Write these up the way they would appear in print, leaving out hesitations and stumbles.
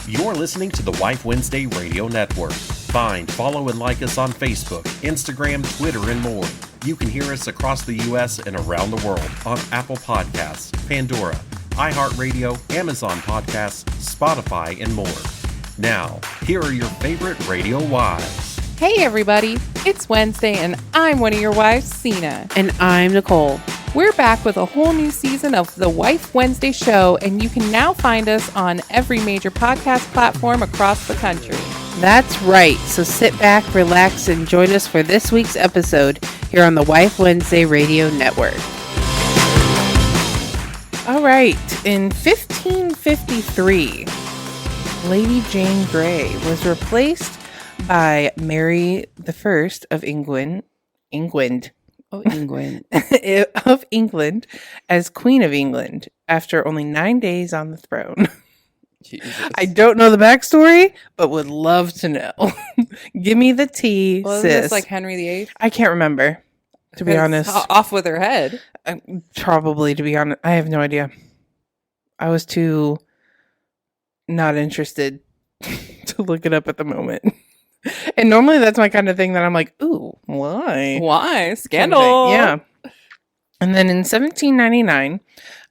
You're listening to the Wife Wednesday Radio Network. Find, follow, and like us on Facebook, Instagram, Twitter, and more. You can hear us across the U.S. and around the world on Apple Podcasts, Pandora, iHeartRadio, Amazon Podcasts, Spotify, and more. Now, here are your favorite radio wives. Hey everybody, it's Wednesday and I'm one of your wives, Sina. And I'm Nicole. We're back with a whole new season of the Wife Wednesday show, and you can now find us on every major podcast platform across the country. That's right. So sit back, relax, and join us for this week's episode here on the Wife Wednesday Radio Network. All right. In 1553, Lady Jane Grey was replaced by Mary I of England. Of England as Queen of England after only 9 days on the throne. Jesus. I don't know the backstory, but would love to know. Give me the tea, Well, sis. is this like Henry VIII? I can't remember, to be honest. Off with her head. Probably, to be honest. I have no idea. I was too not interested to look it up at the moment. And normally that's my kind of thing that I'm like, ooh, why? Why? Scandal. Yeah. And then in 1799,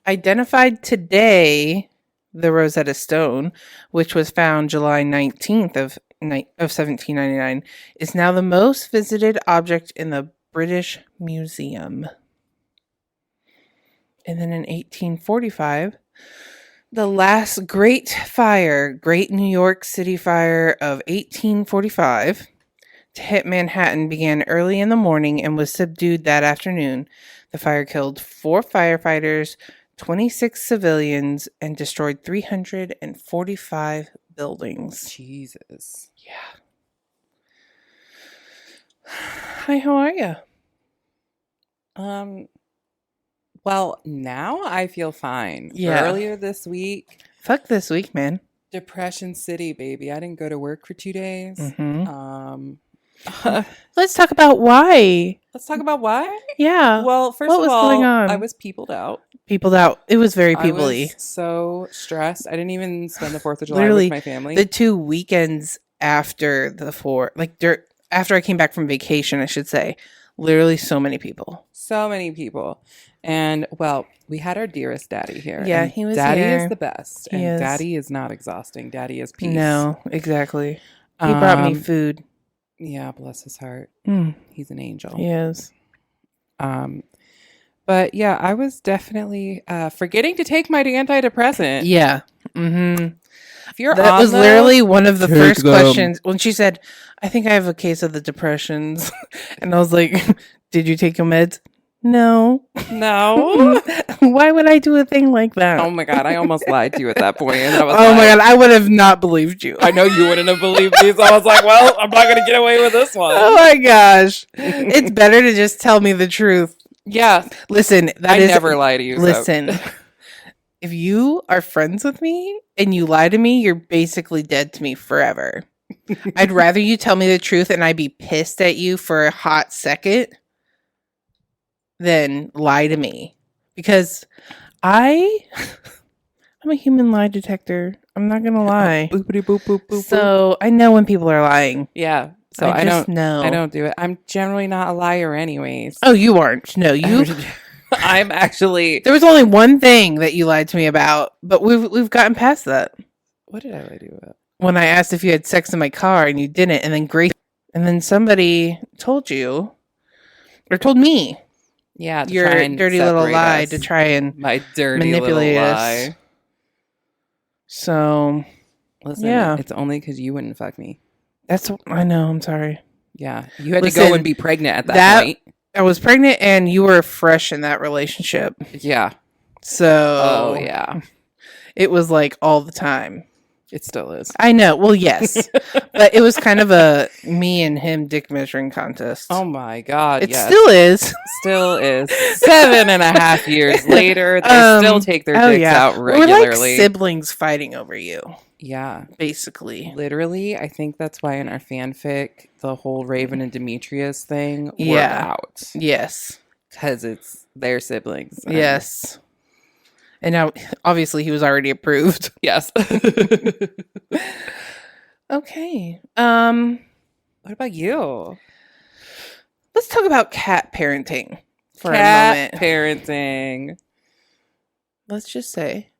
identified today the Rosetta Stone, which was found July 19th of 1799, is now the most visited object in the British Museum. And then in 1845, the last Great New York City Fire of 1845 to hit Manhattan began early in the morning and was subdued that afternoon. The fire killed 4 firefighters, 26 civilians, and destroyed 345 buildings. Jesus. Yeah. Hi, how are you? Well, now I feel fine. Yeah. Earlier this week. Fuck this week, man. Depression City, baby. I didn't go to work for 2 days. Mm-hmm. Let's talk about why. Let's talk about why? Yeah. Well, first what was of all, going on? I was peopled out. Peopled out. It was very I peoply. was so stressed. I didn't even spend the 4th of July Literally, with my family. the 2 weekends after the 4, after I came back from vacation, I should say, literally so many people. So many people. And, well, we had our dearest daddy here. Yeah, and he was Daddy here. is the best. He and is. Daddy is not exhausting. Daddy is peace. No, exactly. He brought me food. Yeah, bless his heart. Mm, He's an angel. he is. But, yeah, I was definitely forgetting to take my antidepressant. Yeah. Mm-hmm. If you're That on was those, literally one of the take first them. questions when she said, I think I have a case of the depressions. And I was like, did you take your meds? No. No. Why would I do a thing like that? Oh my God, I almost lied to you at that point. And I was Oh my God, I would have not believed you. I know you wouldn't have believed me. So I was like, well, I'm not going to get away with this one. Oh my gosh. It's better to just tell me the truth. Yeah. Listen, I never lie to you. So. Listen, if you are friends with me and you lie to me, you're basically dead to me forever. I'd rather you tell me the truth and I'd be pissed at you for a hot second than lie to me. Because I'm a human lie detector. I'm not going to lie. Boopity boop boop boop. So I know when people are lying. Yeah. So I just don't know. I don't do it. I'm generally not a liar anyways. Oh, you aren't. No, you. I'm actually. There was only one thing that you lied to me about, but we've gotten past that. What did I lie to you about? When I asked if you had sex in my car and you didn't, and then somebody told you, or told me, yeah, to your try and dirty little separate lie us. to try and My dirty manipulate little us. lie. So, Listen, yeah. it's only because you wouldn't fuck me. I know, I'm sorry. Yeah, you had to Listen, go and be pregnant at that point. I was pregnant and you were fresh in that relationship. Yeah. So, Oh yeah, it was like all the time. it still is. I know. Well, yes. But it was kind of a me and him dick measuring contest. Oh my God, it yes. still is. Still is. 7.5 years later, they still take their dicks out regularly. We're like siblings fighting over you. Yeah. Basically. Literally, I think that's why in our fanfic, the whole Raven and Demetrius thing worked Yeah. out. Yes. Because it's their siblings. Yes. And now, obviously, he was already approved. Yes. Okay. What about you? Let's talk about cat parenting for a Cat moment. parenting. Let's just say,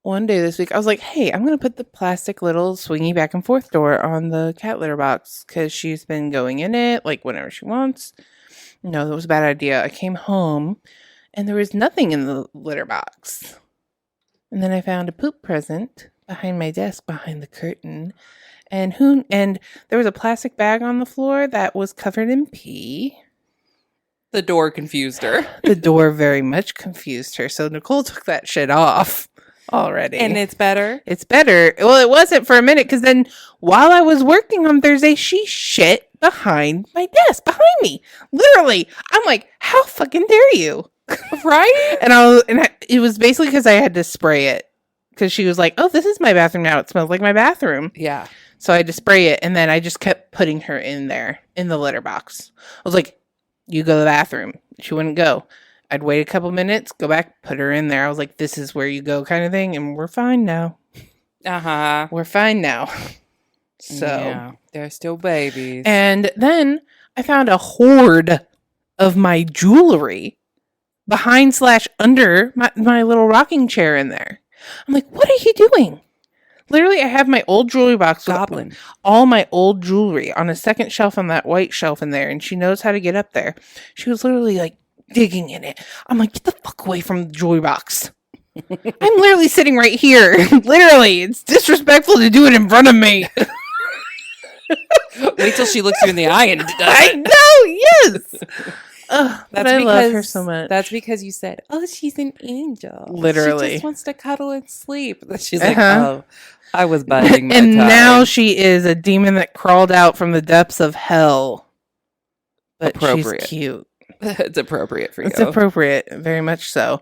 one day this week, I was like, hey, I'm going to put the plastic little swingy back and forth door on the cat litter box because she's been going in it like whenever she wants. No, that was a bad idea. I came home and there was nothing in the litter box. And then I found a poop present behind my desk, behind the curtain. And there was a plastic bag on the floor that was covered in pee. The door confused her. The door very much confused her. So Nicole took that shit off already. And it's better? It's better. Well, it wasn't for a minute because then while I was working on Thursday, she shit behind my desk, behind me. Literally. I'm like, how fucking dare you? Right? It was basically because I had to spray it. Because she was like, oh, this is my bathroom now. It smells like my bathroom. Yeah. So I had to spray it. And then I just kept putting her in there, in the litter box. I was like, you go to the bathroom. She wouldn't go. I'd wait a couple minutes, go back, put her in there. I was like, this is where you go kind of thing. And we're fine now. Uh-huh. We're fine now. So. Yeah, they're still babies. And then I found a hoard of my jewelry behind / under my little rocking chair in there. I'm like, what are you doing? Literally, I have my old jewelry box Goblin. with all my old jewelry on a second shelf on that white shelf in there, and she knows how to get up there. She was literally like digging in it. I'm like, get the fuck away from the jewelry box. I'm literally sitting right here. Literally, it's disrespectful to do it in front of me. Wait till she looks you in the eye and does it. I know, yes. But I love her so much. That's because you said, oh, she's an angel. Literally. She just wants to cuddle and sleep. She's like, oh, I was biding my and time. now she is a demon that crawled out from the depths of hell. But Appropriate. she's cute. It's appropriate for you. It's appropriate, very much so.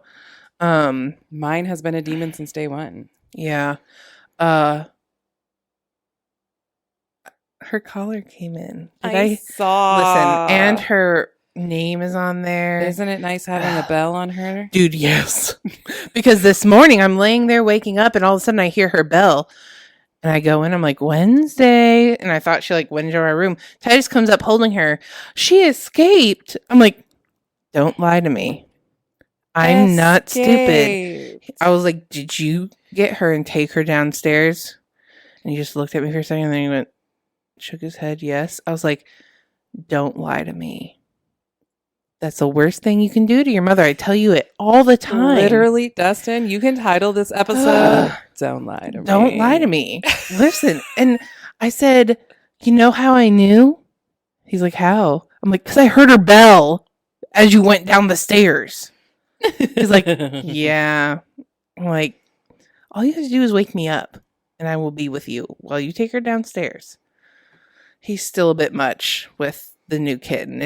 Mine has been a demon since day one. Yeah. Her collar came in. I saw. Listen, and her name is on there. Isn't it nice having a bell on her? Dude, yes. Because this morning I'm laying there waking up and all of a sudden I hear her bell. And I go in, I'm like, Wednesday. And I thought she went into our room. Titus comes up holding her. She escaped. I'm like, don't lie to me. I'm not stupid. I was like, did you get her and take her downstairs? And he just looked at me for a second and then he shook his head, yes. I was like, don't lie to me. That's the worst thing you can do to your mother. I tell you it all the time. Literally, Dustin, you can title this episode, Don't Lie to Me. Don't lie to me. Listen. And I said, you know how I knew? He's like, how? I'm like, because I heard her bell as you went down the stairs. He's like, yeah. I'm like, all you have to do is wake me up and I will be with you while you take her downstairs. He's still a bit much with the new kid. And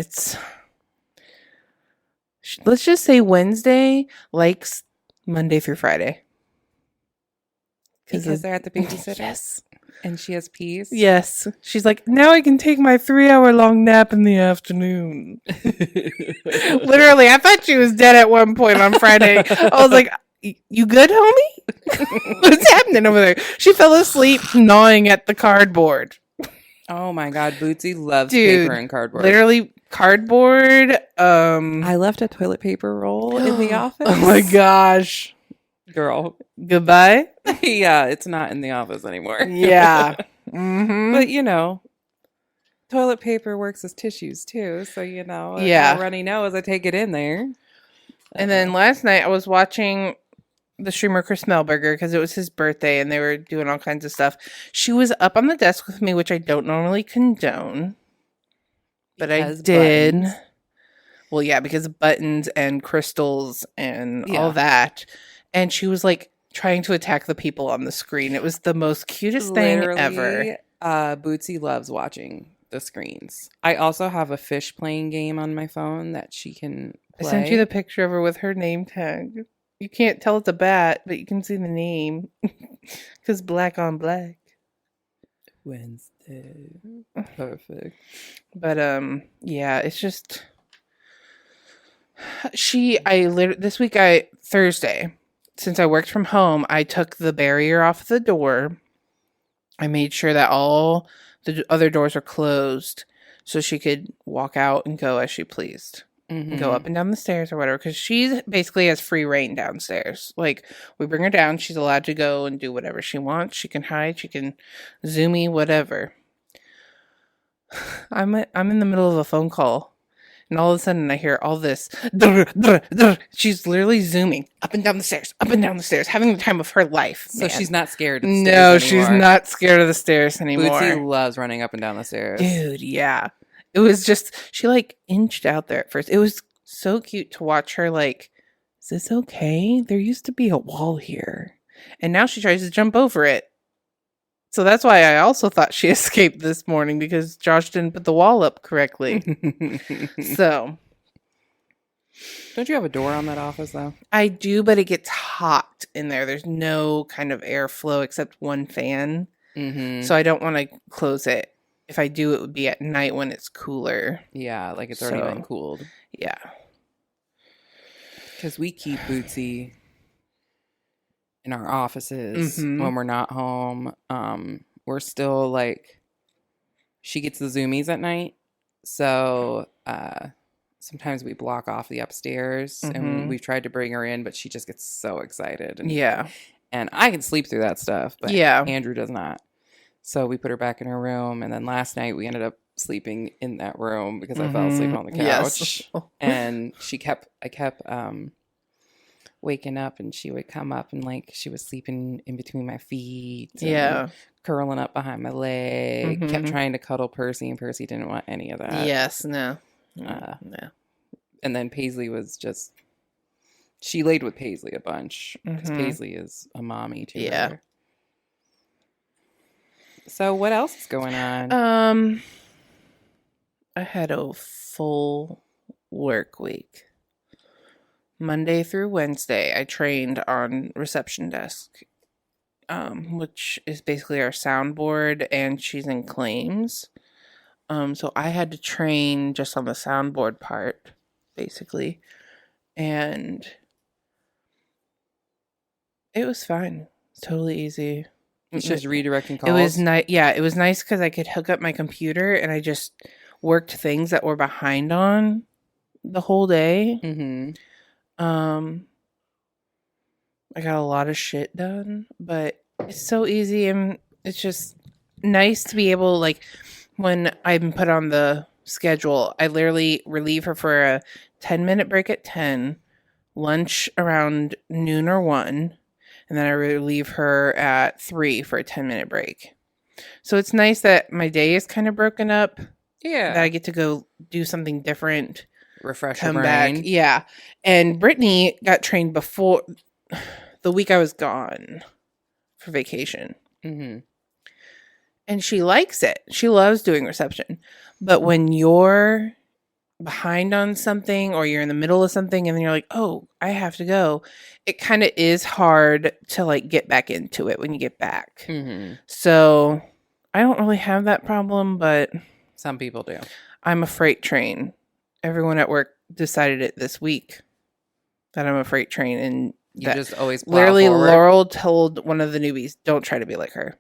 let's just say Wednesday likes Monday through Friday. Because they're at the babysitter? Yes. And she has peace? Yes. She's like, now I can take my 3-hour-long nap in the afternoon. Literally, I thought she was dead at one point on Friday. I was like, you good, homie? What's happening over there? She fell asleep gnawing at the cardboard. Oh my God, Bootsy loves paper and cardboard. Literally cardboard. I left a toilet paper roll in the office. Oh my gosh. Girl. Goodbye? Yeah, it's not in the office anymore. Yeah. Mm-hmm. But, toilet paper works as tissues too. So, if yeah. a runny nose, I take it in there. And then last night I was watching the streamer Chris Melberger because it was his birthday and they were doing all kinds of stuff. She was up on the desk with me, which I don't normally condone, but because I did. Buttons. Well, yeah, because of buttons and crystals and all that. And she was trying to attack the people on the screen. It was the most cutest thing ever. Bootsy loves watching the screens. I also have a fish playing game on my phone that she can play. I sent you the picture of her with her name tag. You can't tell it's a bat, but you can see the name. Because black on black. Wednesday. Perfect. But, yeah, it's just... Thursday. since I worked from home, I took the barrier off the door. I made sure that all the other doors are closed so she could walk out and go as she pleased. Mm-hmm. And go up and down the stairs or whatever, because she basically has free reign downstairs. Like, we bring her down, she's allowed to go and do whatever she wants. She can hide, she can zoomy, whatever. I'm in the middle of a phone call, and all of a sudden I hear all this. She's literally zooming up and down the stairs, having the time of her life. So she's not scared of No, stairs she's anymore. not scared of the stairs anymore. Bootsy loves running up and down the stairs. Dude, yeah. It was just, she like inched out there at first. It was so cute to watch her like, is this okay? There used to be a wall here. And now she tries to jump over it. So that's why I also thought she escaped this morning, because Josh didn't put the wall up correctly. So. Don't you have a door on that office though? I do, but it gets hot in there. There's no kind of airflow except one fan. Mm-hmm. So I don't want to close it. If I do, it would be at night when it's cooler. Yeah, like it's already been cooled. Yeah. Because we keep Bootsy in our offices when we're not home. We're still like, she gets the zoomies at night. So sometimes we block off the upstairs and we've tried to bring her in, but she just gets so excited. And, and I can sleep through that stuff, but Andrew does not. So we put her back in her room, and then last night we ended up sleeping in that room because I fell asleep on the couch. Yes. And I kept waking up, and she would come up and like she was sleeping in between my feet. Curling up behind my leg. Kept trying to cuddle Percy, and Percy didn't want any of that. Yes, no. And then Paisley was just, she laid with Paisley a bunch because Paisley is a mommy to her. So what else is going on? I had a full work week. Monday through Wednesday, I trained on reception desk, which is basically our soundboard, and she's in claims. So I had to train just on the soundboard part, basically. And it was fine. It's totally easy. It's just redirecting calls. It was nice. Yeah, it was nice because I could hook up my computer and I just worked things that were behind on the whole day. I got a lot of shit done, but it's so easy, and it's just nice to be able, like, when I'm put on the schedule, I literally relieve her for a 10-minute break at 10, lunch around noon or 1. And then I relieve her at 3 for a 10-minute break. So it's nice that my day is kind of broken up. Yeah. That I get to go do something different. Refresh come your brain. back. Yeah. And Brittany got trained before the week I was gone for vacation. And she likes it. She loves doing reception. But when you're behind on something or you're in the middle of something and then you're like, oh, I have to go, it kind of is hard to like get back into it when you get back. So I don't really have that problem, but some people do. I'm a freight train. Everyone at work decided it this week that I'm a freight train, and you just always literally forward. Laurel told one of the newbies, don't try to be like her.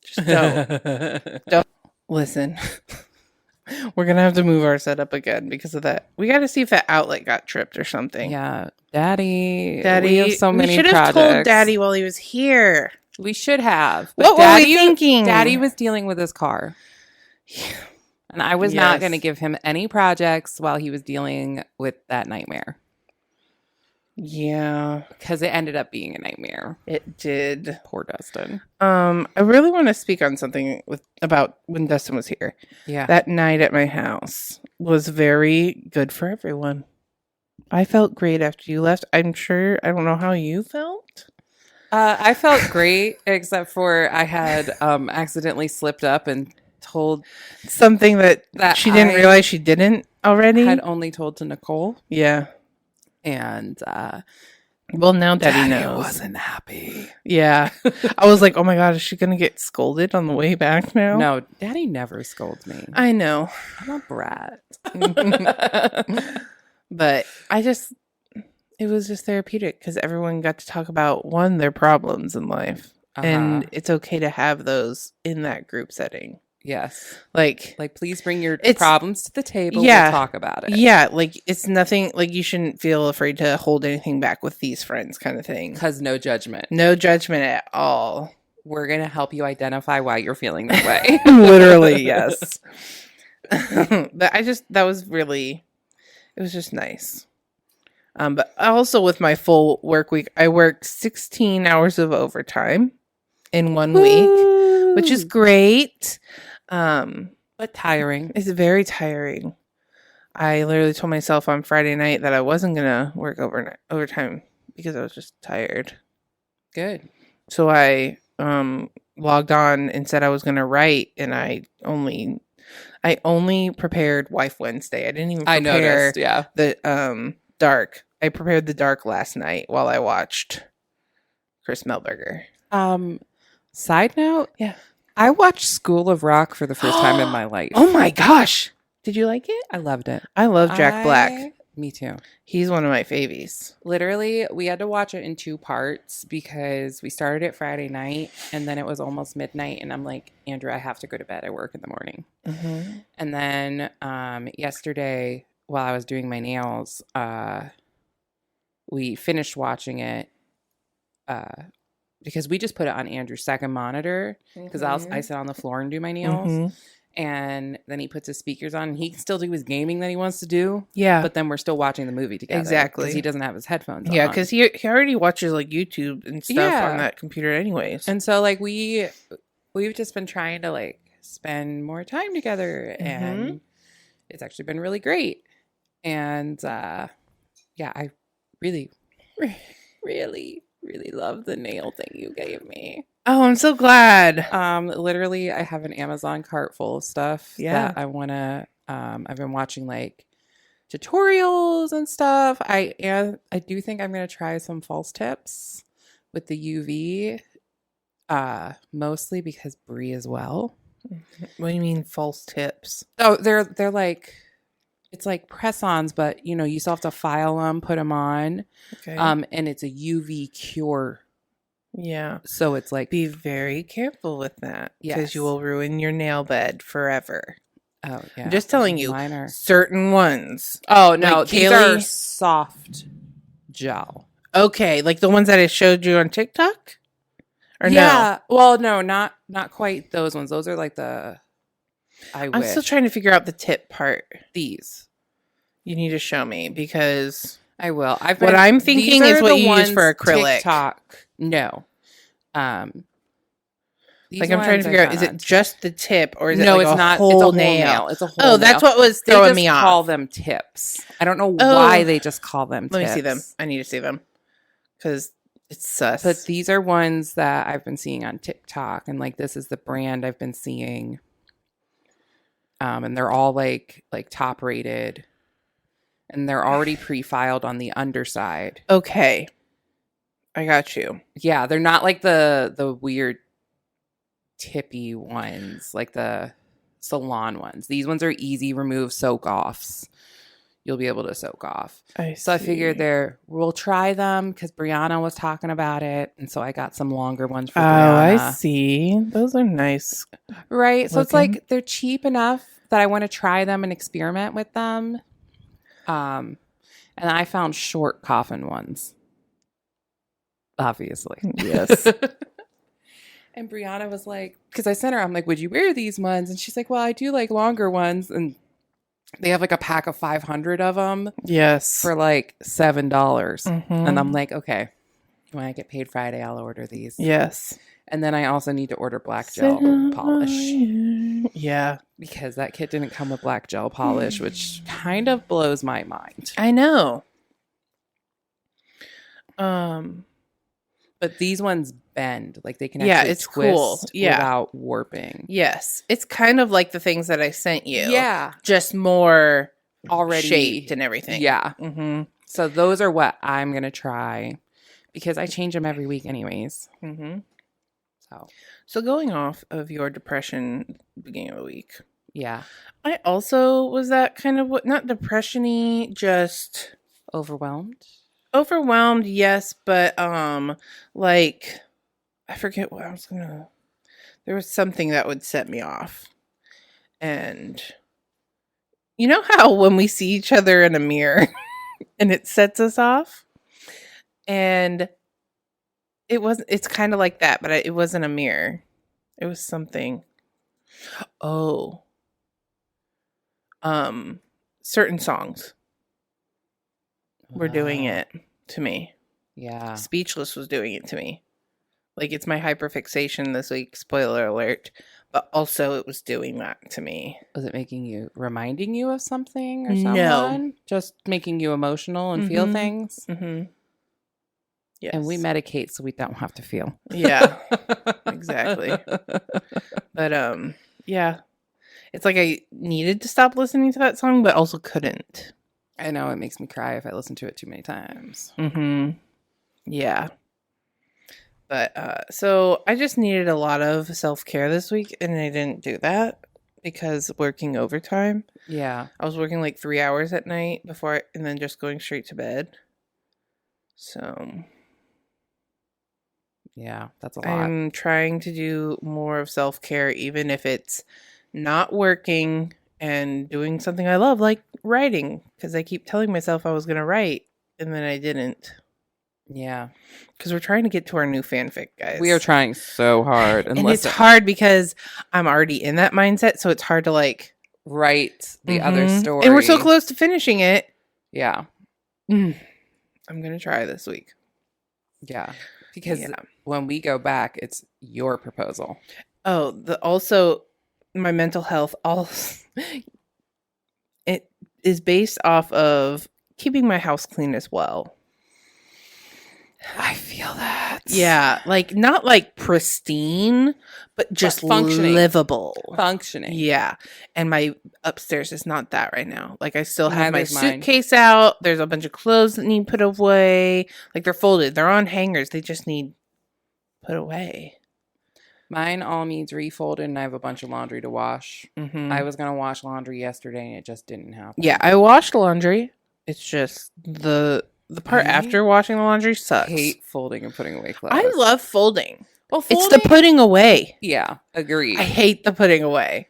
Just don't listen. We're going to have to move our setup again because of that. We got to see if that outlet got tripped or something. Yeah. Daddy. We have so many projects. We should have told Daddy while he was here. We should have. But what were we thinking? Daddy was dealing with his car. And I was not going to give him any projects while he was dealing with that nightmare. Yeah. Because it ended up being a nightmare. It did. Poor Dustin. I really want to speak on something about when Dustin was here. Yeah. That night at my house was very good for everyone. I felt great after you left. I don't know how you felt. I felt great, except for I had accidentally slipped up and told something that she didn't realize she didn't already. Had only told to Nicole. Yeah. And well, now Daddy knows. Wasn't happy. Yeah. I was like, oh my God, is she going to get scolded on the way back now? No, Daddy never scolds me. I know. I'm a brat. But It was just therapeutic because everyone got to talk about their problems in life. And it's okay to have those in that group setting. Yes. Like please bring your problems to the table. Yeah. We'll talk about it. Yeah. Like, it's nothing, like, you shouldn't feel afraid to hold anything back with these friends kind of thing. Because no judgment. No judgment at all. We're going to help you identify why you're feeling that way. Literally, yes. But that was really, it was just nice. But also with my full work week, I worked 16 hours of overtime in 1 week, which is great. But tiring. It's very tiring. I literally told myself on Friday night that I wasn't going to work overtime because I was just tired. Good. So I logged on and said I was going to write, and I only prepared Wife Wednesday. I didn't even prepare the dark. I prepared the dark last night while I watched Chris Melberger. Side note, yeah, I watched School of Rock for the first time in my life. Oh my gosh. Did you like it? I loved it. I love Jack Black. Me too. He's one of my favies. Literally, we had to watch it in 2 parts because we started it Friday night and then it was almost midnight. And I'm like, Andrew, I have to go to bed. I work in the morning. Mm-hmm. And then yesterday, while I was doing my nails, we finished watching it because we just put it on Andrew's second monitor because I sit on the floor and do my nails. Mm-hmm. And then he puts his speakers on and he can still do his gaming that he wants to do. Yeah. But then we're still watching the movie together. Exactly. Because he doesn't have his headphones on. Yeah, because he already watches like YouTube and stuff on that computer anyways. And so like we've just been trying to like spend more time together and it's actually been really great. And I really, really, really love the nail thing you gave me. Oh, I'm so glad. Literally, I have an Amazon cart full of stuff that I want to. I've been watching like tutorials and stuff. I do think I'm going to try some false tips with the UV, mostly because Brie as well. What do you mean false tips? Oh, they're like, it's like press-ons, but you still have to file them, put them on. Okay. And it's a UV cure. Yeah. So it's like, be very careful with that because you will ruin your nail bed forever. Oh, yeah. I'm just telling you, certain ones. Oh, no. Like these are soft gel. Okay. Like the ones that I showed you on TikTok? Or no? Well, no, not quite those ones. Those are like the, I'm still trying to figure out the tip part. These. You need to show me because I will. What I'm thinking is what you use for acrylic. TikTok. No. Like I'm trying to figure out, is it just the tip or is it no, like it's not. It's a whole nail. It's a whole nail. That's what was throwing me off. They call them tips. I don't know why they just call them tips. Let me see them. I need to see them because it's sus. But these are ones that I've been seeing on TikTok, and like this is the brand I've been seeing. And they're all like top rated, and they're already pre-filed on the underside. Okay. I got you. Yeah, they're not like the weird tippy ones, like the salon ones. These ones are easy remove soak offs. You'll be able to soak off. I figured we'll try them because Brianna was talking about it, and so I got some longer ones for Brianna. Oh, I see. Those are nice. Right. So it's like they're cheap enough that I want to try them and experiment with them. And I found short coffin ones. Obviously. Yes. And Brianna was like, because I sent her, I'm like, would you wear these ones? And she's like, well, I do like longer ones. And they have like a pack of 500 of them. Yes. For like $7. Mm-hmm. And I'm like, okay, when I get paid Friday, I'll order these. Yes. And then I also need to order black gel polish. Yeah. Because that kit didn't come with black gel polish, which kind of blows my mind. I know. But these ones bend. Like they can actually twist without warping. Yes. It's kind of like the things that I sent you. Yeah. Just more already shaped and everything. Yeah. Mm-hmm. So those are what I'm going to try because I change them every week anyways. Mm-hmm. So going off of your depression beginning of the week. Yeah. I also was that kind of not depression-y, just overwhelmed. Overwhelmed, yes, but like I forget what I was gonna. There was something that would set me off, and you know how when we see each other in a mirror and it sets us off, and it's kind of like that, but it wasn't a mirror. It was something. Oh, certain songs were doing it to me. Yeah. Speechless was doing it to me. Like, it's my hyperfixation this week, spoiler alert, but also it was doing that to me. Was it reminding you of something or No. someone? Just making you emotional and feel things? Mm-hmm. Yes. And we medicate so we don't have to feel. Yeah, exactly. But, yeah. It's like I needed to stop listening to that song, but also couldn't. I know, it makes me cry if I listen to it too many times. Mm-hmm. Yeah. But, so I just needed a lot of self-care this week, and I didn't do that because working overtime. Yeah. I was working like 3 hours at night and then just going straight to bed. So... yeah, that's a lot. I'm trying to do more of self-care, even if it's not working and doing something I love, like writing, because I keep telling myself I was going to write, and then I didn't. Yeah. Because we're trying to get to our new fanfic, guys. We are trying so hard. And it's hard because I'm already in that mindset, so it's hard to like... write the other story. And we're so close to finishing it. Yeah. I'm going to try this week. Yeah. Because when we go back, it's your proposal. Oh, also my mental health it is based off of keeping my house clean as well. I feel that. Yeah, like not like pristine, but just functioning. livable. Functioning. Yeah. And my upstairs is not that right now. Like I still have my Neither's mine. suitcase out. There's a bunch of clothes that need put away. Like they're folded. They're on hangers. They just need put away. Mine all needs refolded, and I have a bunch of laundry to wash. Mm-hmm. I was going to wash laundry yesterday, and it just didn't happen. Yeah, I washed laundry. It's just the part after washing the laundry sucks. I hate folding and putting away clothes. I love folding. Well, folding, it's the putting away. Yeah, agreed. I hate the putting away.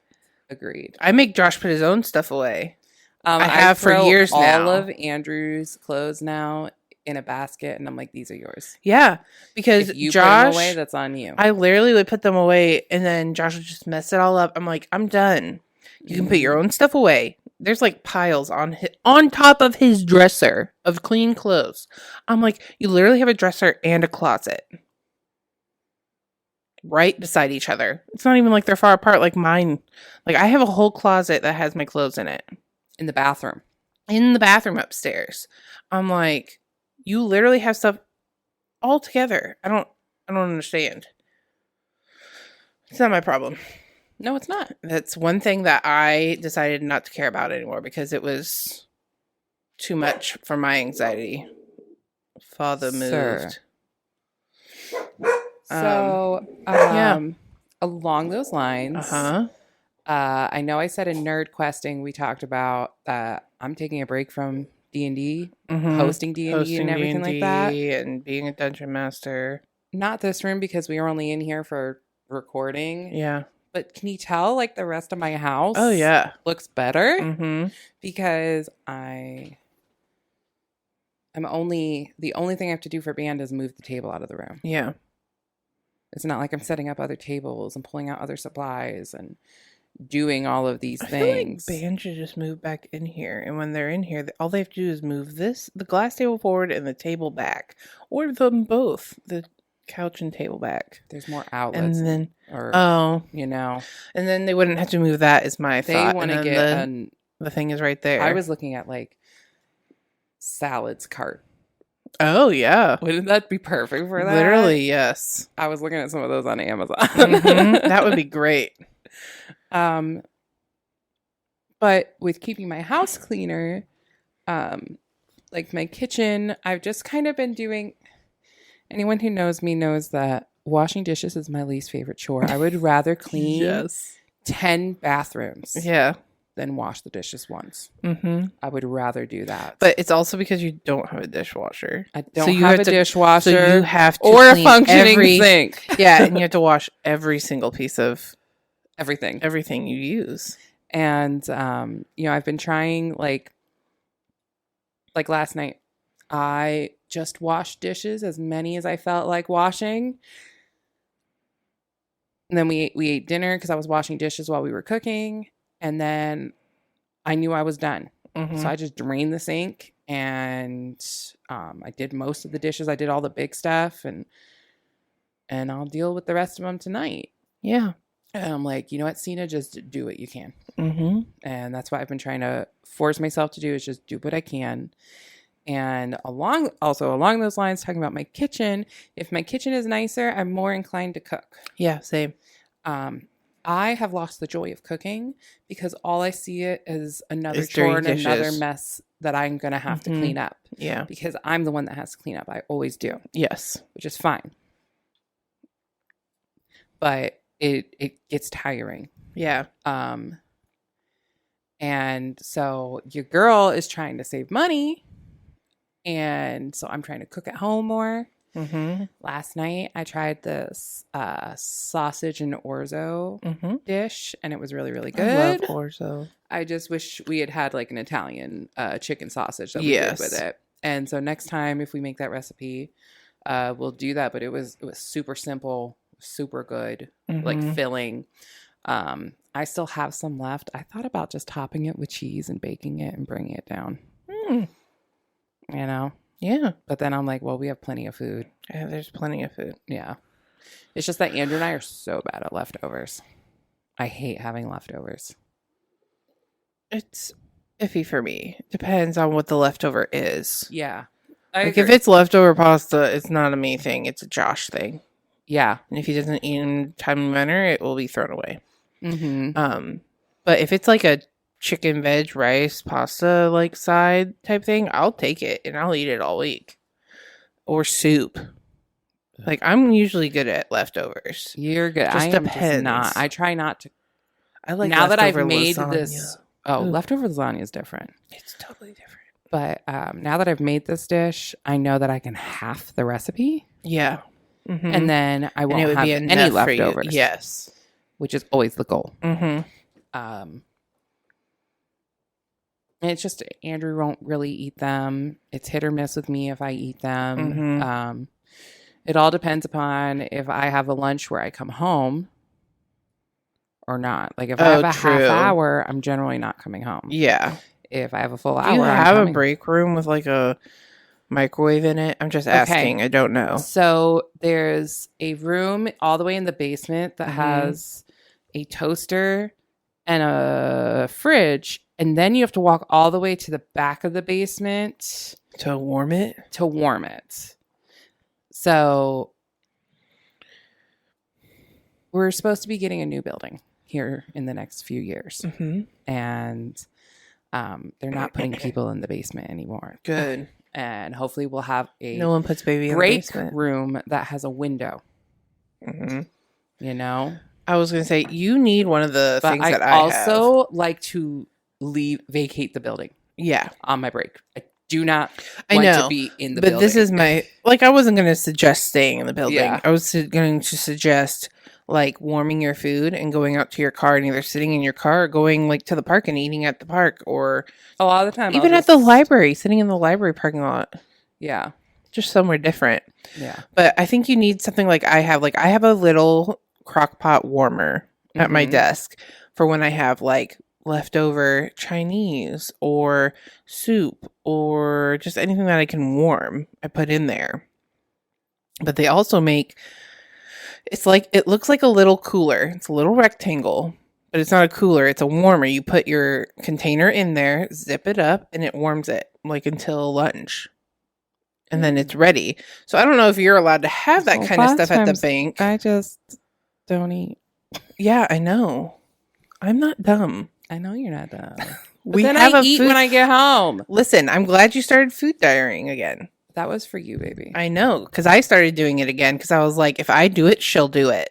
Agreed. I make Josh put his own stuff away. I have for throw years now. all of Andrew's clothes now in a basket, and I'm like, these are yours. Yeah, because if you Josh, put them away, that's on you. I literally would put them away, and then Josh would just mess it all up. I'm like, I'm done. You can put your own stuff away. There's like piles on top of his dresser of clean clothes. I'm like, you literally have a dresser and a closet right beside each other. It's not even like they're far apart like mine. Like I have a whole closet that has my clothes in it. In the bathroom. In the bathroom upstairs. I'm like, you literally have stuff all together. I don't understand. It's not my problem. No, it's not. That's one thing that I decided not to care about anymore because it was too much for my anxiety. Father moved. So, yeah. Along those lines, I know I said in Nerd Questing we talked about that I'm taking a break from D&D, hosting D&D and everything like that. And being a dungeon master. Not this room because we were only in here for recording. Yeah. But can you tell like the rest of my house? Oh, yeah. Looks better? Mm-hmm. Because the only thing I have to do for band is move the table out of the room. Yeah. It's not like I'm setting up other tables and pulling out other supplies and doing all of these I things. feel like band should just move back in here. And when they're in here, all they have to do is move the glass table forward and the table back. Or them both. The couch and table back. There's more outlets. And then, and then they wouldn't have to move that is my thought. They want to get the thing is right there. I was looking at like salads cart. Oh, yeah. Wouldn't that be perfect for that? Literally, yes. I was looking at some of those on Amazon. That would be great. But with keeping my house cleaner, like my kitchen, I've just kind of been doing. Anyone who knows me knows that washing dishes is my least favorite chore. I would rather clean 10 bathrooms. Yeah. than wash the dishes once. Mm-hmm. I would rather do that. But it's also because you don't have a dishwasher. I don't have a dishwasher. So you have to or a functioning sink. Yeah, and you have to wash every single piece of everything you use. And I've been trying like last night. I just washed dishes, as many as I felt like washing. And then we ate dinner because I was washing dishes while we were cooking. And then I knew I was done. Mm-hmm. So I just drained the sink and I did most of the dishes. I did all the big stuff and I'll deal with the rest of them tonight. Yeah. And I'm like, you know what, Cena, just do what you can. Mm-hmm. And that's what I've been trying to force myself to do, is just do what I can. And along those lines, talking about my kitchen, if my kitchen is nicer, I'm more inclined to cook. Yeah, same. I have lost the joy of cooking because all I see it as another chore and another mess that I'm going to have to clean up. Yeah. Because I'm the one that has to clean up. I always do. Yes. Which is fine. But it gets tiring. Yeah. And so your girl is trying to save money. And so I'm trying to cook at home more. Mm-hmm. Last night I tried this sausage and orzo dish, and it was really, really good. I love orzo. I just wish we had like an Italian chicken sausage that we did with it. And so next time, if we make that recipe, we'll do that. But it was super simple, super good, like filling. I still have some left. I thought about just topping it with cheese and baking it and bringing it down. You know? Yeah. But then I'm like, well, we have plenty of food. Yeah, there's plenty of food. Yeah. It's just that Andrew and I are so bad at leftovers. I hate having leftovers. It's iffy for me. Depends on what the leftover is. Yeah. Like if it's leftover pasta, it's not a me thing. It's a Josh thing. Yeah. And if he doesn't eat in a timely manner, it will be thrown away. Mm-hmm. But if it's like a chicken, veg, rice, pasta like side type thing, I'll take it and I'll eat it all week. Or soup. Like I'm usually good at leftovers. You're good. Just depends. Just not. I try not to. I like now that I've leftover made lasagna. this. Oh, leftover lasagna is different. It's totally different. But now that I've made this dish, I know that I can half the recipe. Yeah. Mm-hmm. And then I won't have any leftovers. Yes. Which is always the goal. Mm-hmm. And it's just Andrew won't really eat them. It's hit or miss with me if I eat them. Mm-hmm. It all depends upon if I have a lunch where I come home or not. Like if I have a half hour, I'm generally not coming home. Yeah. If I have a full hour, do you have a break room with like a microwave in it? I'm just asking. I don't know. So there's a room all the way in the basement that has a toaster and a fridge. And then you have to walk all the way to the back of the basement. To warm it? To warm it. So we're supposed to be getting a new building here in the next few years. Mm-hmm. And they're not putting people in the basement anymore. Good. And hopefully we'll have a no one puts baby in the break basement. room that has a window. Mm-hmm. You know? I was going to say, you need one of the things that I also like to vacate the building. Yeah. On my break. I do not want to be in the building. But this is I wasn't going to suggest staying in the building. Yeah. I was going to suggest like warming your food and going out to your car and either sitting in your car or going like to the park and eating at the park, or a lot of the time even at the library, sitting in the library parking lot. Yeah. Just somewhere different. Yeah. But I think you need something like I have. Like I have a little crock pot warmer at my desk for when I have like leftover Chinese or soup or just anything that I can warm. I put in there. But they also make it looks like a little cooler. It's a little rectangle, but it's not a cooler. It's a warmer. You put your container in there, zip it up, and it warms it like until lunch. And then it's ready. So I don't know if you're allowed to have that kind of stuff at the bank. I just don't eat. Yeah, I know. I'm not dumb. I know you're not dumb. We then have I eat when I get home. Listen, I'm glad you started food diarying again. That was for you, baby. I know, because I started doing it again because I was like, if I do it, she'll do it.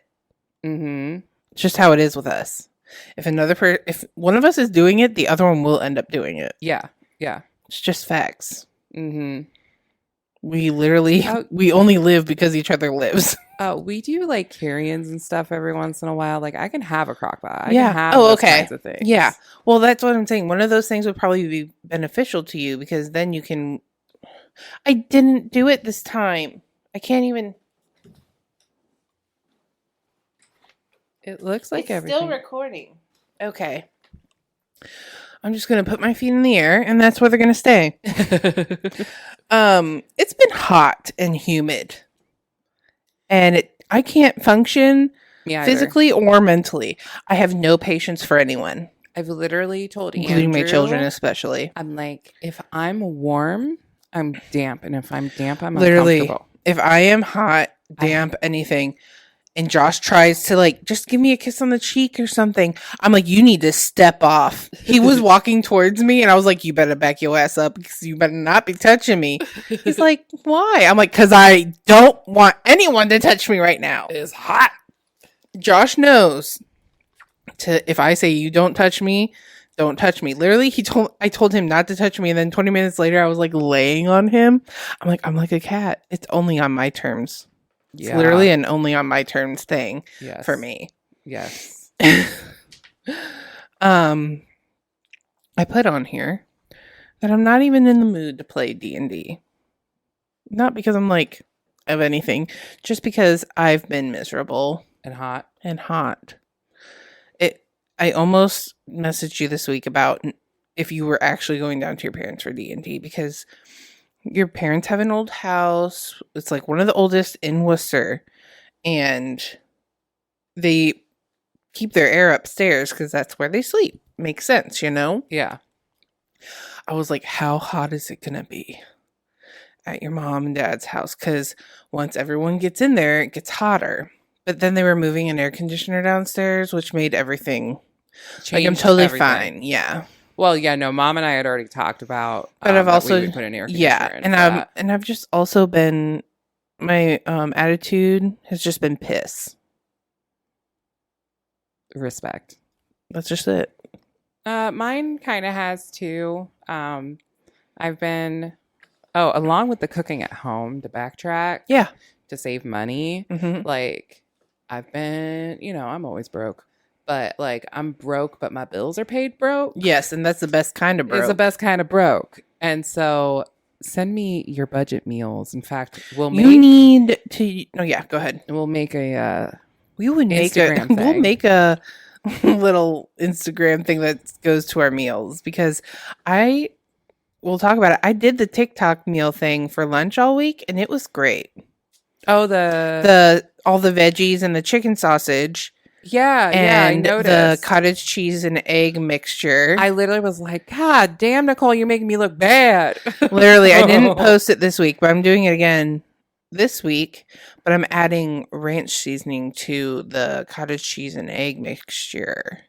Mm-hmm. It's just how it is with us. If one of us is doing it, the other one will end up doing it. Yeah. It's just facts. Mm-hmm. We literally we only live because each other lives. We do like carry-ins and stuff every once in a while. Like I can have a crock pot. I Yeah. can have those kinds of things. Yeah. Well, that's what I'm saying. One of those things would probably be beneficial to you because then you can. I didn't do it this time. I can't even. It looks like It's everything. still recording. Okay. I'm just gonna put my feet in the air, and that's where they're gonna stay. It's been hot and humid, and I can't function physically or mentally. I have no patience for anyone. I've literally told including Andrew, my children, especially. I'm like, if I'm warm, I'm damp, and if I'm damp, I'm literally uncomfortable. If I am hot, damp, anything. And Josh tries to like, just give me a kiss on the cheek or something. I'm like, you need to step off. He was walking towards me and I was like, you better back your ass up because you better not be touching me. He's like, why? I'm like, because I don't want anyone to touch me right now. It's hot. Josh knows if I say you don't touch me, don't touch me. Literally, I told him not to touch me. And then 20 minutes later, I was like laying on him. I'm like a cat. It's only on my terms. It's literally an only on my terms thing for me. Yes. I put on here that I'm not even in the mood to play D&D. Not because I'm like of anything, just because I've been miserable and hot. I almost messaged you this week about if you were actually going down to your parents for D&D because your parents have an old house. It's like one of the oldest in Worcester. And they keep their air upstairs because that's where they sleep. Makes sense, you know? Yeah. I was like, how hot is it going to be at your mom and dad's house? Because once everyone gets in there, it gets hotter. But then they were moving an air conditioner downstairs, which made everything... Like, I'm totally fine. Yeah. Well, yeah, no, Mom and I had already talked about, but I've also we would put an air conditioner in. And I've just also been, my attitude has just been piss. Respect. That's just it. Mine kind of has too. I've been, along with the cooking at home, to backtrack. Yeah. To save money. Mm-hmm. Like, I've been, I'm always broke. But, like, I'm broke, but my bills are paid broke. Yes, and that's the best kind of broke. It's the best kind of broke. And so, send me your budget meals. In fact, we'll make... You need to... Oh, yeah, go ahead. We'll make a... We'll make a little Instagram thing that goes to our meals. Because we'll talk about it. I did the TikTok meal thing for lunch all week, and it was great. Oh, all the veggies and the chicken sausage... Yeah, I noticed. The cottage cheese and egg mixture. I literally was like, God damn, Nicole, you're making me look bad. Literally, I didn't post it this week, but I'm doing it again this week. But I'm adding ranch seasoning to the cottage cheese and egg mixture.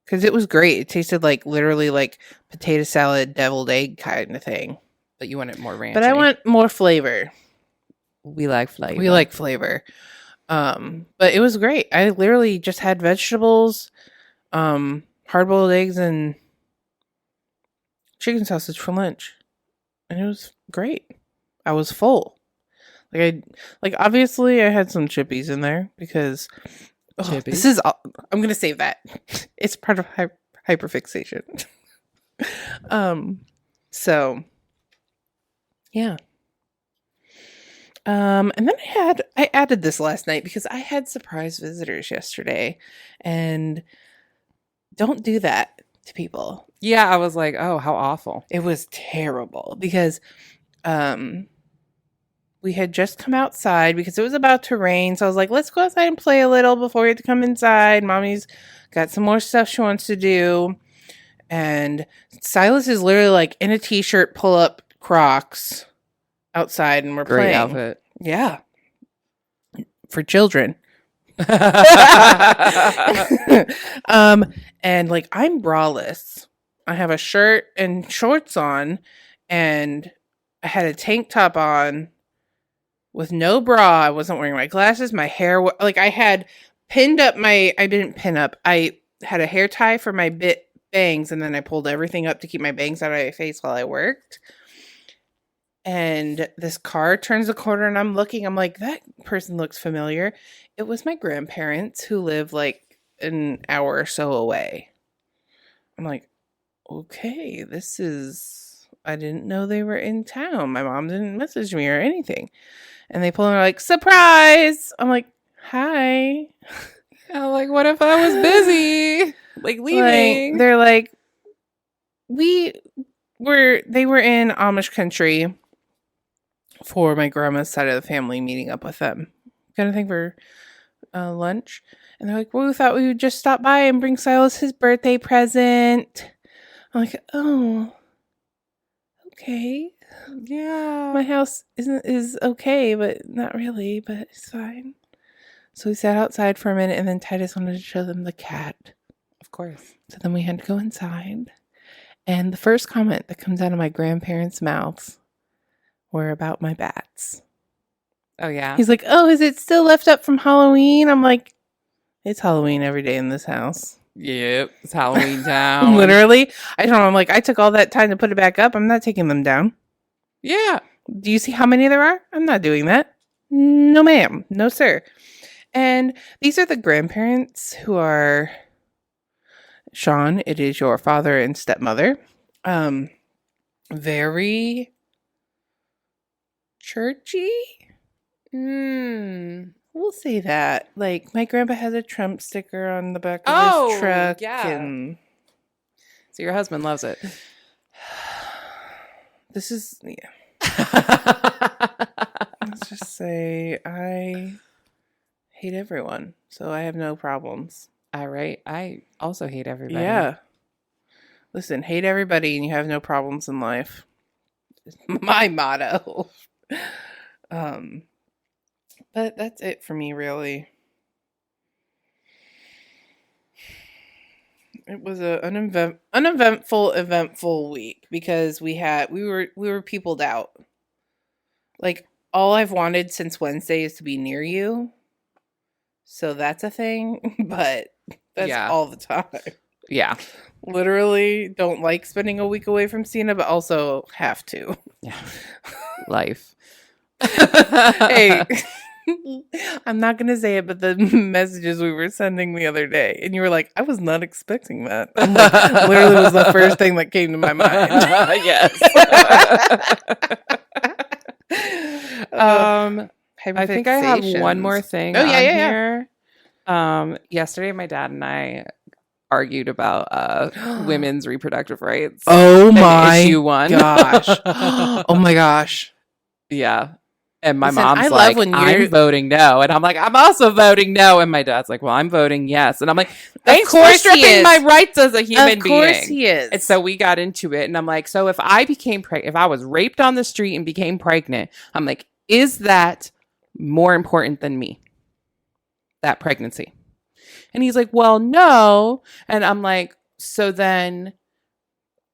Because it was great. It tasted like literally like potato salad, deviled egg kind of thing. But you want it more ranchy. But I want more flavor. We like flavor. But it was great. I literally just had vegetables, hard-boiled eggs, and chicken sausage for lunch, and it was great. I was full. Obviously I had some chippies in there because I'm gonna save that. It's part of hyperfixation. So yeah. And then I added this last night because I had surprise visitors yesterday, and don't do that to people. Yeah, I was like, oh, how awful. It was terrible because, we had just come outside because it was about to rain. So I was like, let's go outside and play a little before we have to come inside. Mommy's got some more stuff she wants to do. And Silas is literally like in a t-shirt, pull up Crocs outside, and we're Great playing. Outfit. Yeah. For children. And like I'm braless. I have a shirt and shorts on, and I had a tank top on with no bra. I wasn't wearing my glasses. My hair, I had pinned up I didn't pin up. I had a hair tie for my bangs, and then I pulled everything up to keep my bangs out of my face while I worked. And this car turns the corner, and I'm looking. I'm like, that person looks familiar. It was my grandparents who live like an hour or so away. I'm like, okay, this is... I didn't know they were in town. My mom didn't message me or anything. And they pull in, like, surprise! I'm like, hi. I'm like, what if I was busy? Like, leaving. Like, they're like, they were in Amish country for my grandma's side of the family, meeting up with them. Kind of thing for lunch. And they're like, well, we thought we would just stop by and bring Silas his birthday present. I'm like, oh, okay. Yeah. My house is okay, but not really, but it's fine. So we sat outside for a minute, and then Titus wanted to show them the cat. Of course. So then we had to go inside. And the first comment that comes out of my grandparents' mouths were about my bats. Oh, yeah? He's like, oh, is it still left up from Halloween? I'm like, it's Halloween every day in this house. Yep. It's Halloween town. Literally. I told him, I'm like, I took all that time to put it back up. I'm not taking them down. Yeah. Do you see how many there are? I'm not doing that. No, ma'am. No, sir. And these are the grandparents who are... Sean, it is your father and stepmother. Very churchy. We'll say that. Like, my grandpa has a Trump sticker on the back of his truck. Yeah. And So your husband loves it. this is, yeah. Let's just say I hate everyone, so I have no problems. All right. I also hate everybody. Yeah. Listen, hate everybody and you have no problems in life. It's my motto. But that's it for me, really. It was an eventful week because we were peopled out. Like, all I've wanted since Wednesday is to be near you. So that's a thing, but that's all the time. Yeah. Literally don't like spending a week away from Cena, but also have to. Yeah. Life. Hey, I'm not going to say it, but the messages we were sending the other day, and you were like, I was not expecting that. I'm like, literally was the first thing that came to my mind. Yes. I think I have one more thing here. Yesterday, my dad and I argued about women's reproductive rights. Oh my issue 1. gosh. Oh my gosh. Yeah. And my Listen, mom's I like, love when I'm voting no. And I'm like, I'm also voting no. And my dad's like, well, I'm voting yes. And I'm like, thanks for stripping my rights as a human being. Of course he is. And so we got into it. And I'm like, so if I became pregnant, if I was raped on the street and became pregnant, I'm like, is that more important than me? That pregnancy? And he's like, well, no. And I'm like, so then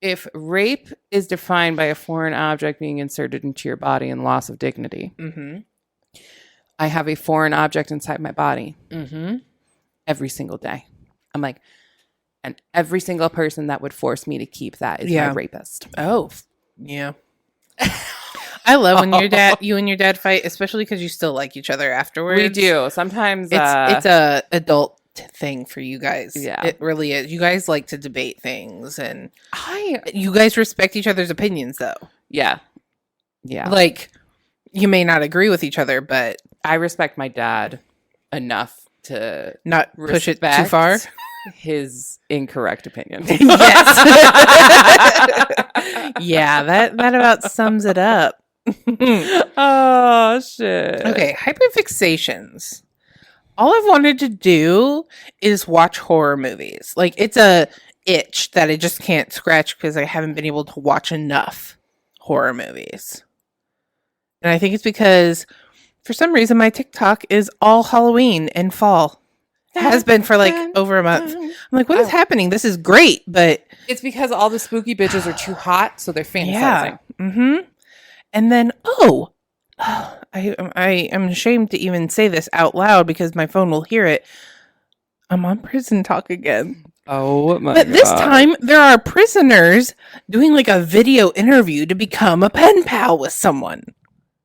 if rape is defined by a foreign object being inserted into your body and loss of dignity, I have a foreign object inside my body every single day. I'm like, and every single person that would force me to keep that is my rapist. Oh, yeah. I love when you and your dad fight, especially because you still like each other afterwards. We do. Sometimes it's a adult thing for you guys. Yeah, it really is. You guys like to debate things, and you guys respect each other's opinions, though. Yeah. Like, you may not agree with each other, but I respect my dad enough to not push it too far. His incorrect opinion. Yes. Yeah, that about sums it up. Oh shit. Okay, hyperfixations. All I've wanted to do is watch horror movies. Like, it's a itch that I just can't scratch because I haven't been able to watch enough horror movies. And I think it's because, for some reason, my TikTok is all Halloween and fall. It has been for, like, over a month. I'm like, what is happening? This is great, but... It's because all the spooky bitches are too hot, so they're fantasizing. Yeah. And then, I am ashamed to even say this out loud because my phone will hear it. I'm on Prison Talk again. Oh my But God. this time, there are prisoners doing like a video interview to become a pen pal with someone.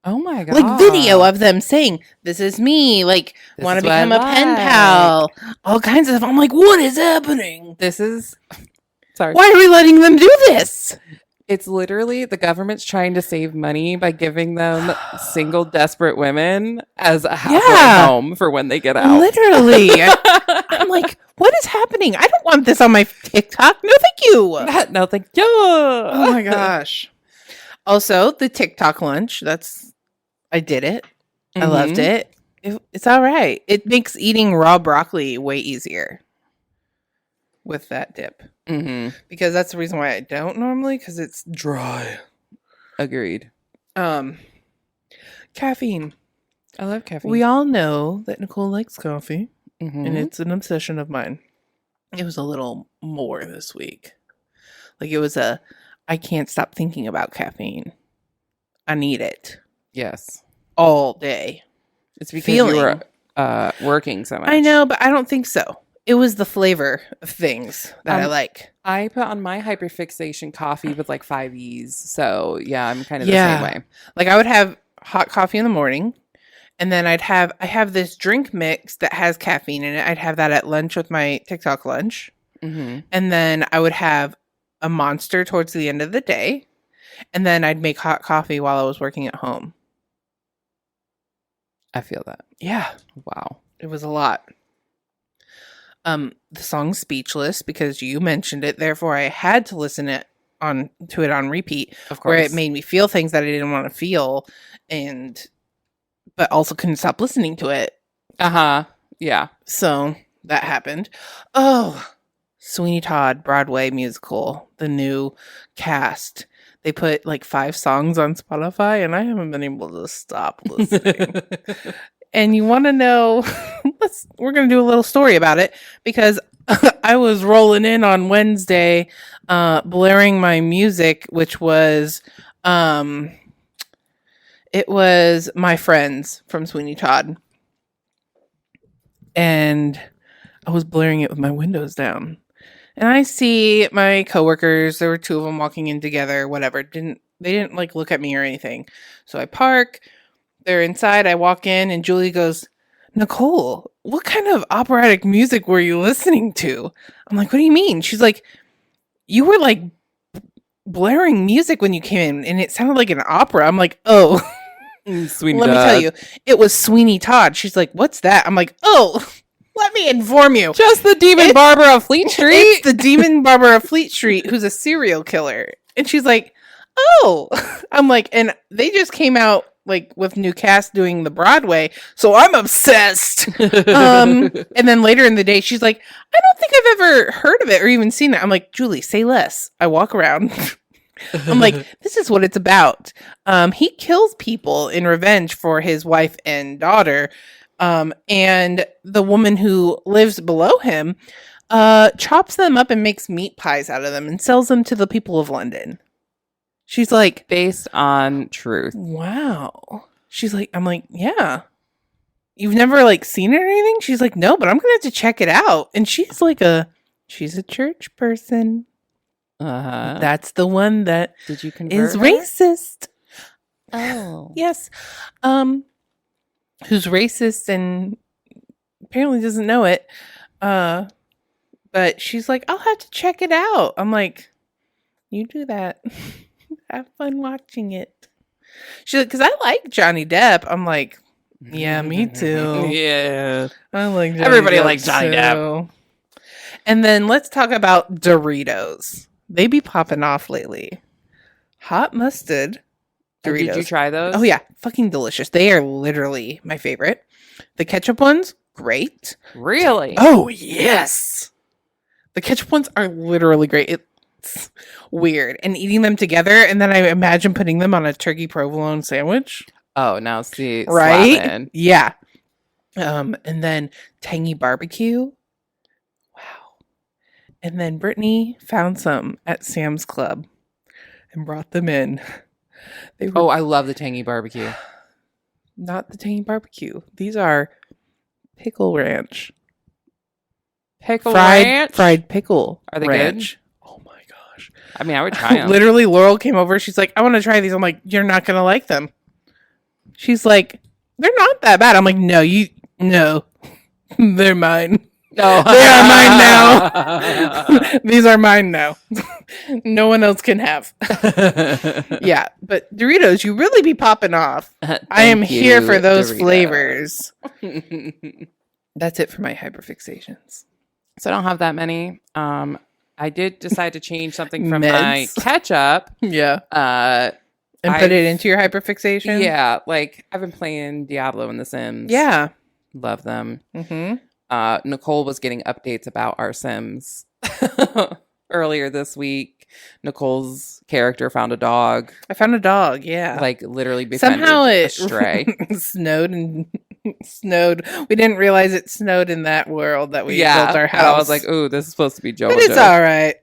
Oh my God. Like video of them saying, "This is me," like, want to become a pen pal. All kinds of stuff. I'm like, what is happening? This is... Sorry. Why are we letting them do this? It's literally the government's trying to save money by giving them single desperate women as a halfway home for when they get out. Literally. I'm like, what is happening? I don't want this on my TikTok. No, thank you. No, thank you. Oh my gosh. Also, the TikTok lunch. I did it. I loved it. It's all right. It makes eating raw broccoli way easier with that dip. Because that's the reason why I don't normally, because it's dry. Agreed. Caffeine. I love caffeine. We all know that Nicole likes coffee, and it's an obsession of mine. It was a little more this week. Like, it was I can't stop thinking about caffeine. I need it. Yes. All day. It's because you were working so much. I know, but I don't think so. It was the flavor of things that I like. I put on my hyperfixation coffee with like 5 E's. So yeah, I'm kind of the same way. Like, I would have hot coffee in the morning, and then I have this drink mix that has caffeine in it. I'd have that at lunch with my TikTok lunch. And then I would have a Monster towards the end of the day. And then I'd make hot coffee while I was working at home. I feel that. Yeah. Wow. It was a lot. The song Speechless, because you mentioned it, therefore I had to listen to it on repeat. Of course. Where it made me feel things that I didn't want to feel, but also couldn't stop listening to it. Yeah. So that happened. Oh, Sweeney Todd Broadway musical, the new cast. They put like 5 songs on Spotify, and I haven't been able to stop listening. And you want to know, we're going to do a little story about it, because I was rolling in on Wednesday, blaring my music, which was, it was My Friends from Sweeney Todd. And I was blaring it with my windows down. And I see my coworkers, there were 2 of them walking in together, whatever. They didn't like look at me or anything. So I park. They're inside. I walk in, and Julie goes, "Nicole, what kind of operatic music were you listening to?" I'm like, "What do you mean?" She's like, "You were like blaring music when you came in, and it sounded like an opera." I'm like, "Oh, Sweeney let me tell you, it was Sweeney Todd." She's like, "What's that?" I'm like, "Oh, let me inform you. Just the Demon Barber of Fleet Street." It's the Demon Barber of Fleet Street, who's a serial killer." And she's like, "Oh," I'm like, and they just came out like with new cast doing the Broadway, so I'm obsessed. And then later in the day, she's like, "I don't think I've ever heard of it or even seen it." I'm like, "Julie, say less." I walk around. I'm like, this is what it's about. He kills people in revenge for his wife and daughter. And the woman who lives below him chops them up and makes meat pies out of them and sells them to the people of London. She's like, based on truth. Wow. She's like, I'm like, yeah. You've never like seen it or anything? She's like, no, but I'm gonna have to check it out. And she's a church person. That's the one that did you convert is her? racist. Oh. Yes. Who's racist and apparently doesn't know it. But she's like, I'll have to check it out. I'm like, you do that. Have fun watching it. She's like, because I like Johnny Depp. I'm like, yeah, me too. Yeah. I like Johnny Everybody Depp likes Johnny too. Depp. And then let's talk about Doritos. They be popping off lately. Hot mustard Doritos. Did you try those? Oh yeah, fucking delicious. They are literally my favorite. The ketchup ones, great. Really? Oh yes. The ketchup ones are literally great. It's weird. And eating them together, and then I imagine putting them on a turkey provolone sandwich. Oh, now see, right? slapping. Yeah. And then tangy barbecue. Wow. And then Brittany found some at Sam's Club and brought them in. They were I love the tangy barbecue. not the tangy barbecue. These are pickle ranch. Pickle ranch? Fried pickle. Are they ranch. good? Oh my gosh. I mean, I would try them. Literally, Laurel came over. She's like, I want to try these. I'm like, you're not going to like them. She's like, they're not that bad. I'm like, no, they're mine. No. They are mine now. These are mine now. No one else can have. Yeah, but Doritos, you really be popping off. I am here for those Doritos. Flavors. That's it for my hyperfixations. So I don't have that many. I did decide to change something from Meds. my ketchup. Yeah. And put it into your hyperfixation? Yeah, like I've been playing Diablo and The Sims. Yeah. Love them. Mm-hmm. Nicole was getting updates about our Sims earlier this week. Nicole's character found a dog. I found a dog, yeah. Like literally befriended somehow a it stray. snowed. We didn't realize it snowed in that world that we built our house. I was like, ooh, this is supposed to be JoJo. But it's all right.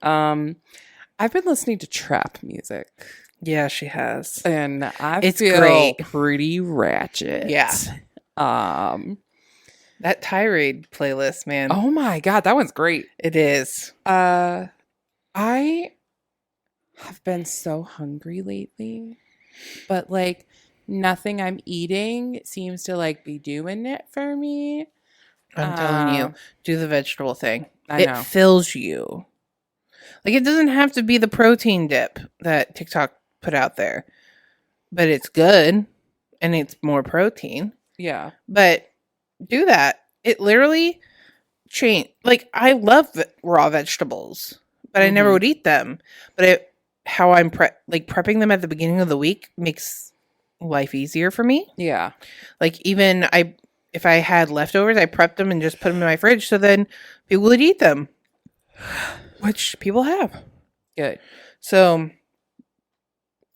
I've been listening to trap music. Yeah, she has. And It's feel great. pretty ratchet. Yeah. That tirade playlist, man. Oh my God, that one's great. It is. I have been so hungry lately, but like nothing I'm eating seems to like be doing it for me. I'm telling you, do the vegetable thing. I know. It fills you. Like, it doesn't have to be the protein dip that TikTok put out there, but it's good and it's more protein. Yeah. But do that. It literally changed. Like, I love raw vegetables, but I never would eat them. But how I'm prepping them at the beginning of the week makes life easier for me. Yeah. Like, even if I had leftovers, I prepped them and just put them in my fridge so then people would eat them, which people have. Good. So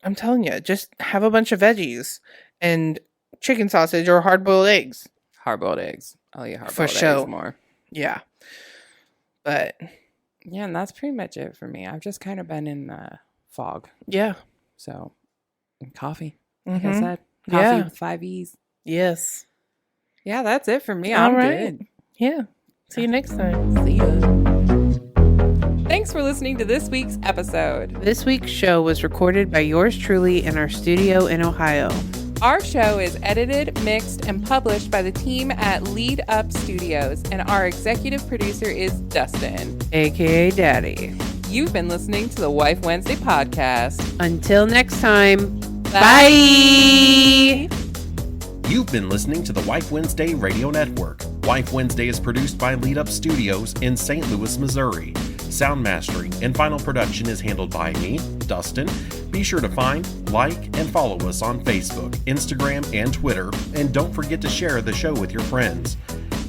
I'm telling you, just have a bunch of veggies and chicken sausage or hard-boiled eggs. Hard-boiled eggs. I'll eat hard-boiled For eggs sure. more. Yeah. But Yeah, and that's pretty much it for me. I've just kind of been in fog. yeah. So, and coffee. Like I Mhm. said, coffee Yeah. with 5 E's. Yes. Yeah, that's it for me. All I'm right. good. Yeah. See you next time. See ya. Thanks for listening to this week's episode. This week's show was recorded by yours truly in our studio in Ohio. Our show is edited, mixed, and published by the team at Lead Up Studios, and our executive producer is Dustin, AKA Daddy. You've been listening to the Wife Wednesday podcast. Until next time. Bye. You've been listening to the Wife Wednesday Radio Network. Wife Wednesday is produced by Lead Up Studios in St. Louis, Missouri. Sound mastering and final production is handled by me, Dustin. Be sure to find, like, and follow us on Facebook, Instagram, and Twitter. And don't forget to share the show with your friends.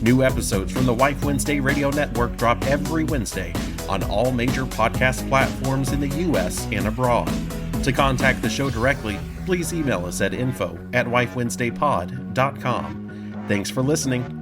New episodes from the Wife Wednesday Radio Network drop every Wednesday on all major podcast platforms in the U.S. and abroad. To contact the show directly, please email us at info@wifewednesdaypod.com. Thanks for listening.